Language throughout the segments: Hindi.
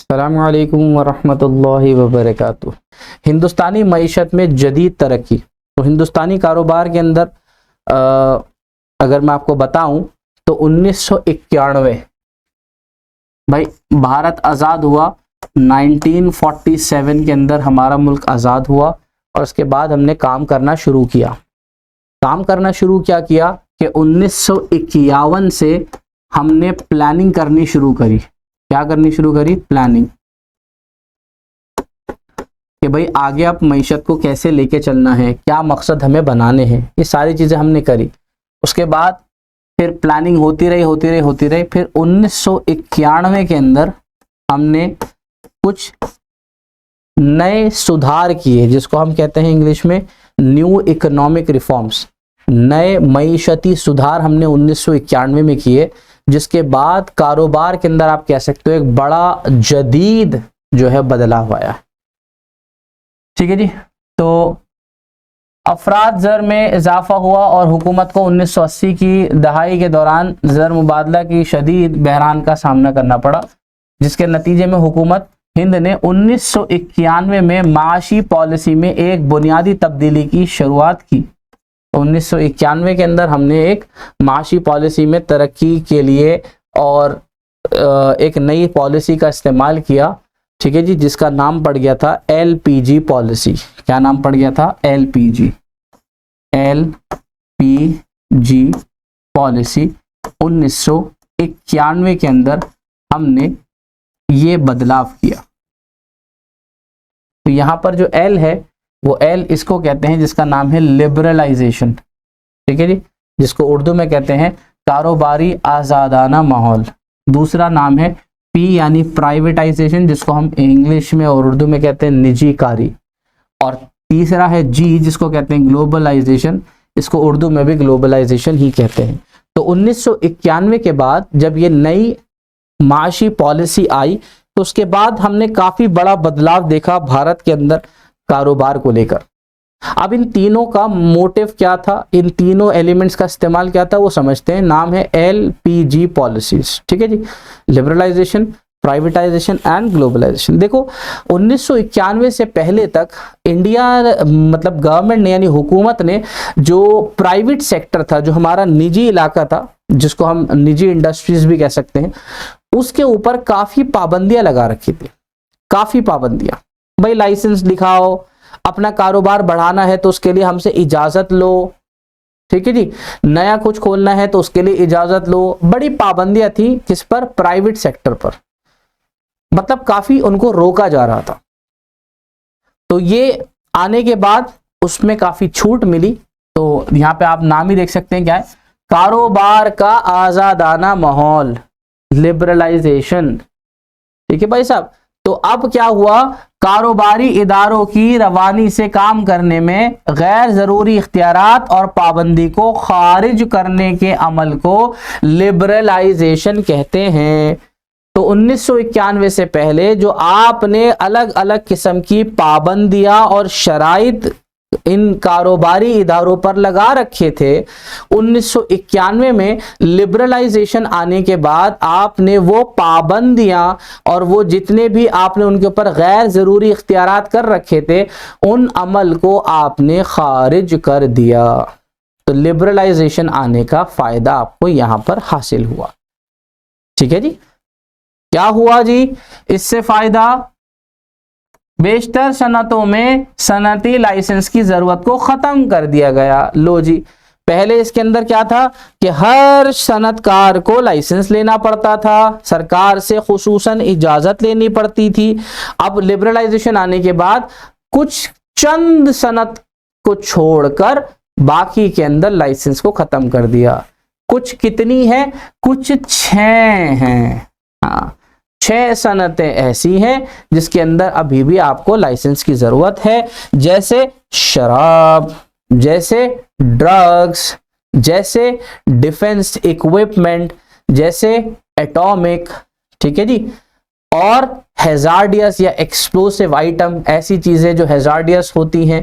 अस्सलामु अलैकुम वरहमतुल्लाहि वबरकातुह। हिंदुस्तानी मईशत में जदीद तरक्की। तो हिंदुस्तानी कारोबार के अंदर अगर मैं आपको बताऊं तो 1991 भाई भारत आज़ाद हुआ। 1947 के अंदर हमारा मुल्क आज़ाद हुआ और उसके बाद हमने काम करना शुरू किया। क्या किया कि 1951 से हमने प्लानिंग करनी शुरू करी। क्या करनी शुरू करी? प्लानिंग, कि भाई आगे आप मईशत को कैसे लेके चलना है, क्या मकसद हमें बनाने हैं, ये सारी चीज़ें हमने करी। उसके बाद फिर प्लानिंग होती रही। फिर 1991 के अंदर हमने कुछ नए सुधार किए, जिसको हम कहते हैं इंग्लिश में न्यू इकोनॉमिक रिफॉर्म्स। नए मईशती सुधार हमने 1991 में किए, जिसके बाद कारोबार के अंदर आप कह सकते हो एक बड़ा जदीद जो है बदलाव आया। ठीक है जी। तो अफराद ज़र में इजाफा हुआ और हुकूमत को 1980 की दहाई के दौरान ज़र मुबादला की शदीद बहरान का सामना करना पड़ा, जिसके नतीजे में हुकूमत हिंद ने 1991 में माशी पॉलिसी में एक बुनियादी तब्दीली की शुरुआत की। 1991 के अंदर हमने एक माशी पॉलिसी में तरक्की के लिए और एक नई पॉलिसी का इस्तेमाल किया। ठीक है जी, जिसका नाम पड़ गया था LPG पॉलिसी। क्या नाम पड़ गया था? LPG policy. 1991 के अंदर हमने ये बदलाव किया। तो यहाँ पर जो L है वो L इसको कहते हैं जिसका नाम है लिबरलाइजेशन। ठीक है जी, जिसको उर्दू में कहते हैं कारोबारी आज़ादाना माहौल। दूसरा नाम है P यानी प्राइवेटाइजेशन, जिसको हम इंग्लिश में और उर्दू में कहते हैं निजीकारी। और तीसरा है G, जिसको कहते हैं ग्लोबलाइजेशन। इसको उर्दू में भी ग्लोबलाइजेशन ही कहते हैं। तो 1991 के बाद जब ये नई माशी पॉलिसी आई तो उसके बाद हमने काफ़ी बड़ा बदलाव देखा भारत के अंदर कारोबार को लेकर। अब इन तीनों का मोटिव क्या था, इन तीनों एलिमेंट्स का इस्तेमाल क्या था, वो समझते हैं। नाम है LPG पॉलिसीज। ठीक है जी, लिबरलाइजेशन, प्राइवेटाइजेशन एंड ग्लोबलाइजेशन। देखो 1991 से पहले तक इंडिया मतलब गवर्नमेंट ने यानी हुकूमत ने जो प्राइवेट सेक्टर था, जो हमारा निजी इलाका था, जिसको हम निजी इंडस्ट्रीज भी कह सकते हैं, उसके ऊपर काफ़ी पाबंदियां लगा रखी थी। काफ़ी पाबंदियां, भाई लाइसेंस दिखाओ, अपना कारोबार बढ़ाना है तो उसके लिए हमसे इजाज़त लो। ठीक है जी, नया कुछ खोलना है तो उसके लिए इजाज़त लो। बड़ी पाबंदियां थी किस पर? प्राइवेट सेक्टर पर। मतलब काफ़ी उनको रोका जा रहा था। तो ये आने के बाद उसमें काफ़ी छूट मिली। तो यहाँ पे आप नाम ही देख सकते हैं, क्या है? कारोबार का आज़ादाना माहौल, लिबरलाइजेशन। ठीक है भाई साहब। तो अब क्या हुआ? कारोबारी इदारों की रवानी से काम करने में गैर ज़रूरी इख्तियारात और पाबंदी को खारिज करने के अमल को लिबरलाइजेशन कहते हैं। तो 1991 से पहले जो आपने अलग अलग किस्म की पाबंदियां और शराइत इन कारोबारी इदारों पर लगा रखे थे, 1991 में लिबरलाइजेशन आने के बाद आपने वो पाबंदियां और वो जितने भी आपने उनके ऊपर गैर ज़रूरी इख्तियारात कर रखे थे, उन अमल को आपने खारिज कर दिया। तो लिबरलाइजेशन आने का फ़ायदा आपको यहाँ पर हासिल हुआ। ठीक है जी। क्या हुआ जी इससे फ़ायदा? बेशतर सनतों में सनती लाइसेंस की ज़रूरत को ख़त्म कर दिया गया। लो जी, पहले इसके अंदर क्या था कि हर सनतकार को लाइसेंस लेना पड़ता था, सरकार से खुसूसन इजाज़त लेनी पड़ती थी। अब लिबरलाइजेशन आने के बाद कुछ चंद सनत को छोड़कर बाकी के अंदर लाइसेंस को ख़त्म कर दिया। कुछ कितनी है? कुछ 6 हैं। हाँ, 6 सनतें ऐसी हैं जिसके अंदर अभी भी आपको लाइसेंस की ज़रूरत है, जैसे शराब, जैसे ड्रग्स, जैसे डिफेंस इक्विपमेंट, जैसे एटॉमिक। ठीक है जी। और हैजार्डियस या एक्सप्लोसिव आइटम, ऐसी चीज़ें जो हैजार्डियस होती हैं,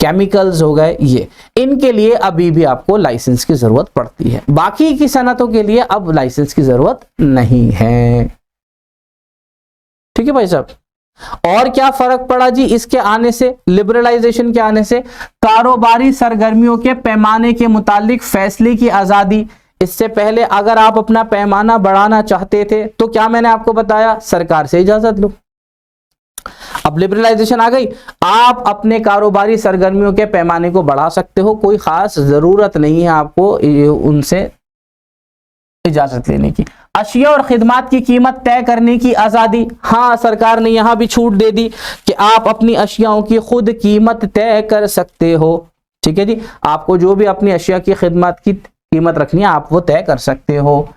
केमिकल्स हो गए, ये इनके लिए अभी भी आपको लाइसेंस की ज़रूरत पड़ती है। बाकी की सनतों के लिए अब लाइसेंस की ज़रूरत नहीं है। ठीक है भाई साहब। और क्या फर्क पड़ा जी इसके आने से, लिबरलाइजेशन के आने से? कारोबारी सरगर्मियों के पैमाने के मुतालिक फैसले की आजादी। इससे पहले अगर आप अपना पैमाना बढ़ाना चाहते थे तो क्या मैंने आपको बताया, सरकार से इजाजत लो। अब लिबरलाइजेशन आ गई, आप अपने कारोबारी सरगर्मियों के पैमाने को बढ़ा सकते हो, कोई खास जरूरत नहीं है आपको उनसे इजाजत लेने की। अशिया और खिदमात की कीमत तय करने की आजादी। हाँ, सरकार ने यहां भी छूट दे दी कि आप अपनी अशियाओं की खुद कीमत तय कर सकते हो। ठीक है जी, आपको जो भी अपनी अशिया की खिदमत की कीमत रखनी है आप वो तय कर सकते हो।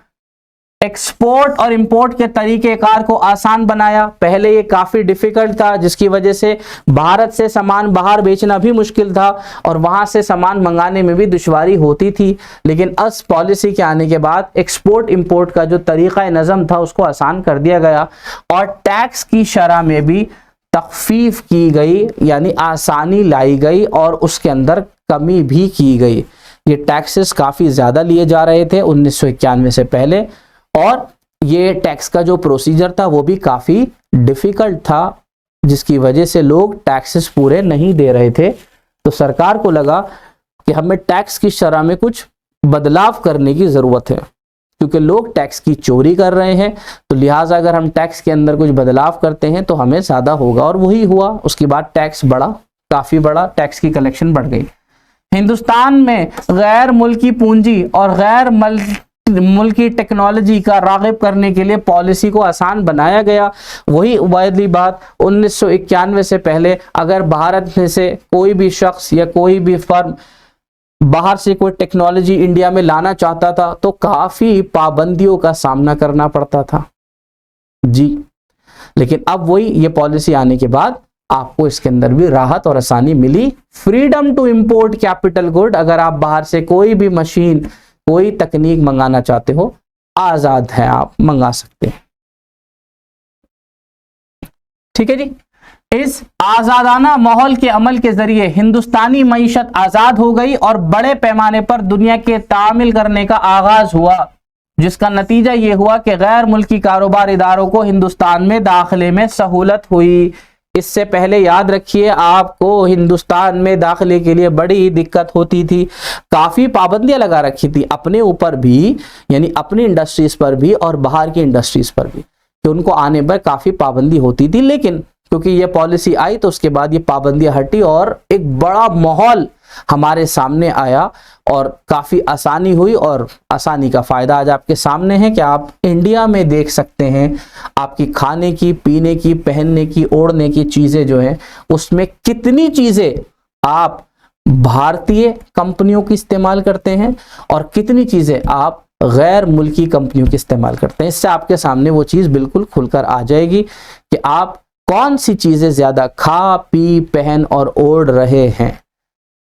एक्सपोर्ट और इंपोर्ट के तरीकेकार को आसान बनाया। पहले ये काफी डिफिकल्ट था, जिसकी वजह से भारत से सामान बाहर बेचना भी मुश्किल था और वहां से सामान मंगाने में भी दुश्वारी होती थी। लेकिन इस पॉलिसी के आने के बाद एक्सपोर्ट इंपोर्ट का जो तरीका नज़म था उसको आसान कर दिया गया और टैक्स की शरह में भी तखफीफ की गई, यानी आसानी लाई गई और उसके अंदर कमी भी की गई। ये टैक्सेस काफी ज्यादा लिए जा रहे थे 1991 से पहले और ये टैक्स का जो प्रोसीजर था वो भी काफी डिफिकल्ट था, जिसकी वजह से लोग टैक्सेस पूरे नहीं दे रहे थे। तो सरकार को लगा कि हमें टैक्स की शरह में कुछ बदलाव करने की जरूरत है, क्योंकि लोग टैक्स की चोरी कर रहे हैं। तो लिहाजा अगर हम टैक्स के अंदर कुछ बदलाव करते हैं तो हमें ज्यादा होगा, और वही हुआ। उसके बाद टैक्स बढ़ा, काफी बढ़ा, टैक्स की कलेक्शन बढ़ गई। हिंदुस्तान में गैर मुल्की पूंजी और गैर मुल्की टेक्नोलॉजी का राग़िब करने के लिए पॉलिसी को आसान बनाया गया। वही वायदी बात 1991 से पहले अगर भारत में से कोई भी शख्स या कोई भी फर्म बाहर से कोई टेक्नोलॉजी इंडिया में लाना चाहता था तो काफी पाबंदियों का सामना करना पड़ता था जी। लेकिन अब वही ये पॉलिसी आने के बाद आपको इसके अंदर भी राहत और आसानी मिली। Freedom to import capital good, अगर आप बाहर से कोई भी मशीन कोई तकनीक मंगाना चाहते हो आजाद है, आप मंगा सकते हैं। ठीक है जी। इस आजादाना माहौल के अमल के जरिए हिंदुस्तानी मईशत आजाद हो गई और बड़े पैमाने पर दुनिया के तामिल करने का आगाज हुआ, जिसका नतीजा यह हुआ कि गैर मुल्की कारोबार इदारों को हिंदुस्तान में दाखिले में सहूलत हुई। इससे पहले याद रखिए आपको हिंदुस्तान में दाखिले के लिए बड़ी दिक्कत होती थी, काफी पाबंदियां लगा रखी थी अपने ऊपर भी, यानी अपनी इंडस्ट्रीज पर भी और बाहर की इंडस्ट्रीज पर भी, कि उनको आने पर काफी पाबंदी होती थी। लेकिन क्योंकि ये पॉलिसी आई तो उसके बाद ये पाबंदियां हटी और एक बड़ा माहौल हमारे सामने आया और काफी आसानी हुई। और आसानी का फायदा आज आपके सामने है कि आप इंडिया में देख सकते हैं आपकी खाने की, पीने की, पहनने की, ओढ़ने की चीजें जो हैं उसमें कितनी चीजें आप भारतीय कंपनियों की इस्तेमाल करते हैं और कितनी चीजें आप गैर मुल्की कंपनियों की इस्तेमाल करते हैं। इससे आपके सामने वो चीज बिल्कुल खुलकर आ जाएगी कि आप कौन सी चीजें ज्यादा खा, पी, पहन और ओढ़ रहे हैं।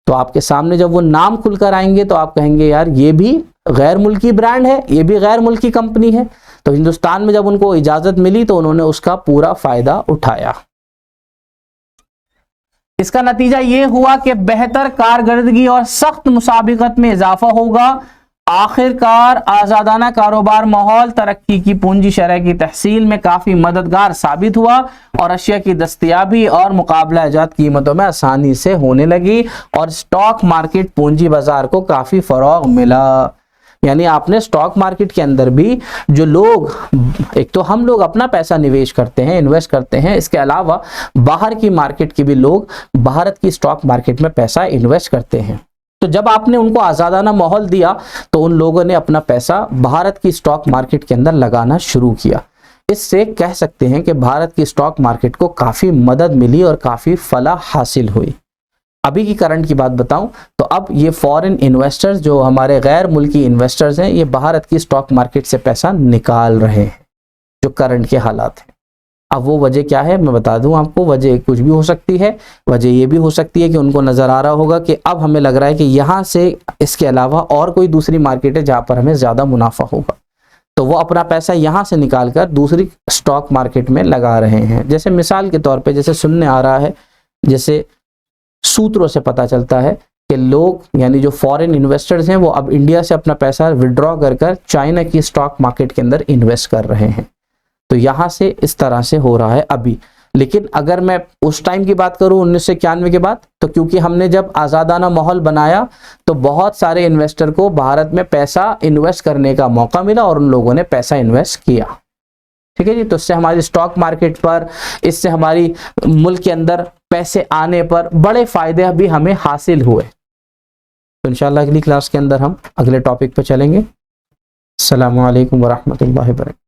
तो आपके सामने जब वो नाम खुलकर आएंगे तो आप कहेंगे यार ये भी गैर मुल्की ब्रांड है, ये भी गैर मुल्की कंपनी है। तो हिंदुस्तान में जब उनको इजाजत मिली तो उन्होंने उसका पूरा फायदा उठाया। इसका नतीजा ये हुआ कि बेहतर कारकर्दगी और सख्त मुसाबिकत में इजाफा होगा। आखिरकार आज़ादाना कारोबार माहौल तरक्की की पूंजी शरह की तहसील में काफ़ी मददगार साबित हुआ और अशिया की दस्तयाबी और मुकाबला जात कीमतों में आसानी से होने लगी और स्टॉक मार्केट पूंजी बाजार को काफ़ी फ़रोग मिला। यानी आपने स्टॉक मार्केट के अंदर भी जो लोग, एक तो हम लोग अपना पैसा निवेश करते हैं, इन्वेस्ट करते हैं, इसके अलावा बाहर की मार्केट के भी लोग भारत की स्टॉक मार्केट में पैसा इन्वेस्ट करते हैं। तो जब आपने उनको आज़ादाना माहौल दिया तो उन लोगों ने अपना पैसा भारत की स्टॉक मार्केट के अंदर लगाना शुरू किया। इससे कह सकते हैं कि भारत की स्टॉक मार्केट को काफ़ी मदद मिली और काफ़ी फलाह हासिल हुई। अभी की करंट की बात बताऊं तो अब ये फॉरेन इन्वेस्टर्स, जो हमारे गैर मुल्की इन्वेस्टर्स हैं, ये भारत की स्टॉक मार्केट से पैसा निकाल रहे हैं, जो करंट के हालात हैं। अब वो वजह क्या है मैं बता दूं आपको। वजह कुछ भी हो सकती है। वजह ये भी हो सकती है कि उनको नज़र आ रहा होगा कि अब हमें लग रहा है कि यहाँ से इसके अलावा और कोई दूसरी मार्केट है जहाँ पर हमें ज़्यादा मुनाफा होगा, तो वो अपना पैसा यहाँ से निकाल कर दूसरी स्टॉक मार्केट में लगा रहे हैं। जैसे मिसाल के तौर पर जैसे सुनने आ रहा है, जैसे सूत्रों से पता चलता है कि लोग, यानी जो फॉरेन इन्वेस्टर्स हैं, वो अब इंडिया से अपना पैसा विड्रॉ कर चाइना की स्टॉक मार्केट के अंदर इन्वेस्ट कर रहे हैं। तो यहाँ से इस तरह से हो रहा है अभी। लेकिन अगर मैं उस टाइम की बात करूं 1991 के बाद, तो क्योंकि हमने जब आज़ादाना माहौल बनाया तो बहुत सारे इन्वेस्टर को भारत में पैसा इन्वेस्ट करने का मौका मिला और उन लोगों ने पैसा इन्वेस्ट किया। ठीक है जी। तो इससे हमारी स्टॉक मार्केट पर, इससे हमारी मुल्क के अंदर पैसे आने पर बड़े फायदे भी हमें हासिल हुए। तो इंशाल्लाह अगली क्लास के अंदर हम अगले टॉपिक पर चलेंगे। अस्सलामु अलैकुम वरहमतुल्लाहि वबरकातुहू।